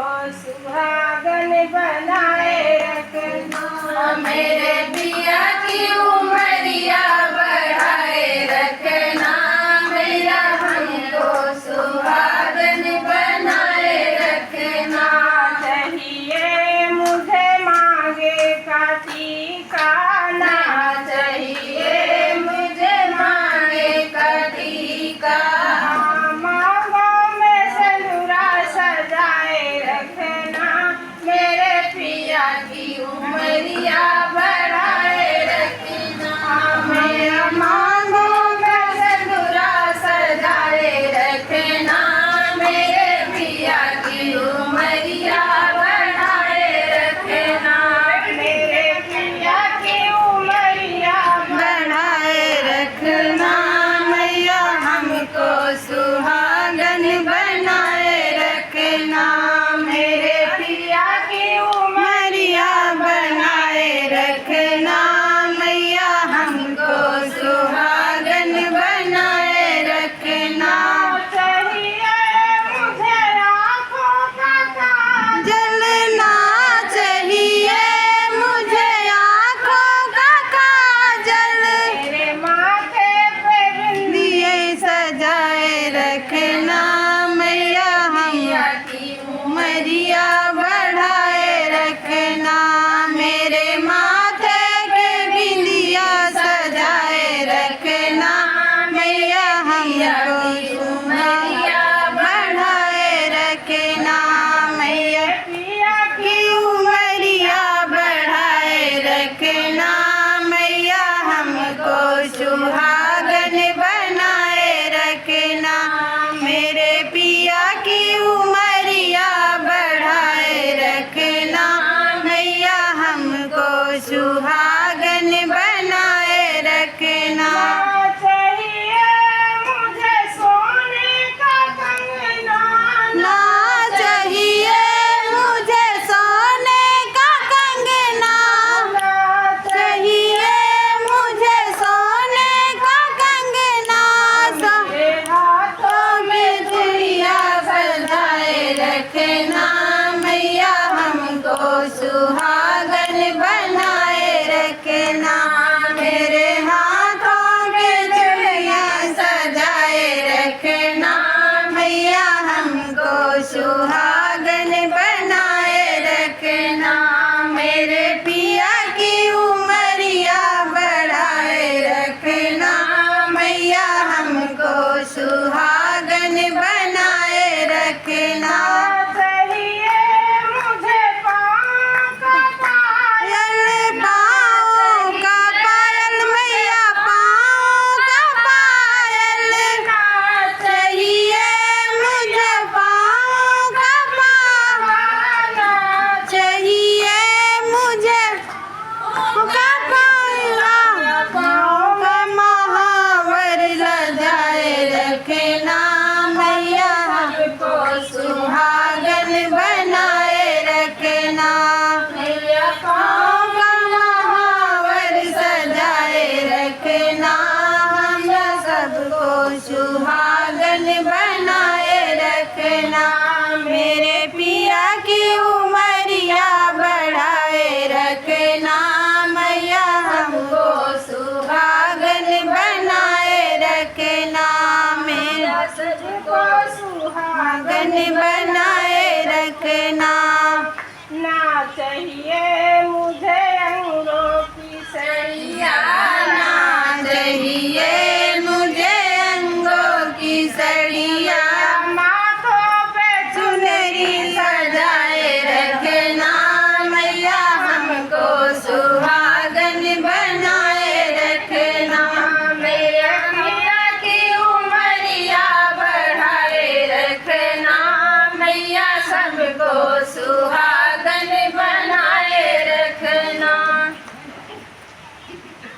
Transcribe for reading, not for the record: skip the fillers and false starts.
सुहागन बनाए रखना। मेरे पिया की उमरिया बढ़ाए रखना, मैया हमको सुहागन बनाए रखना। चाहिए मुझे मांगे का ठिकाना, चाहिए मुझे मांगे का टीका। मांगों में सिंदूरा सजाए रखना। मेरे पिया की उमरिया बढ़ाए रखना, मेरा मांगों में सिंदूरा सजाए रखना। मेरे पिया की उमरिया बढ़ाए रखना, मेरे पिया की उमरिया बढ़ाए रखना। मैया हमको सुहागन बनाए रखना, मेरे पिया की उमरिया बनाए रखना। मैया हमको सुहागन बनाए रखना। चाहिए मुझे आँखों का काजल, जलना चाहिए मुझे आँखों का काजल, मेरे माथे पे दिए सजाए रखना। मैया बिंदिया हम की उमरिया बढ़ाए रखना, मेरे माथे के बिंदिया सजाए रखना। मैया हमको उमरिया बढ़ाए रखना, मैया पिया की उमरिया बढ़ाए रखना। मैया हमको सुहागन बनाए रखना, मेरे पिया की उमरिया बढ़ाए रखना। मैया हमको सुहागन बनाए रखना। चाहिए मुझे सोने का कंगना, ना चाहिए मुझे सोने का कंगना, चाहिए मुझे सोने का कंगना। मेरे हाथों में चूड़िया सजाए रखना, मैया हमको सुहागन बनाए रखना। मेरे हाथों में चूड़िया सजाए रखना, मैया हमको सुहागन बनाए रखना। मेरे पिया की उमरिया बढ़ाए रखना, मैया हमको सुहागन बनाए रखना। चाहिए मुझे पाँव का पायल पाँव का पायल, मैया पाँव का पायल, चाहिए मुझे पाँव का पायल, चाहिए मुझे का पायला। पाँव का महावर सजाए रखना, मैया हमको सुहागन बनाए रखना। मैया पाँव का महावर सजाए रखना, हम सबको सुहागन बनाए रखना। मेरे पिया की उमरिया बढ़ाए रखना, मैया हमको सुहागन बनाए रखना। मेरा सबको सुहागन सुहागन बनाए रखना। ना चाहिए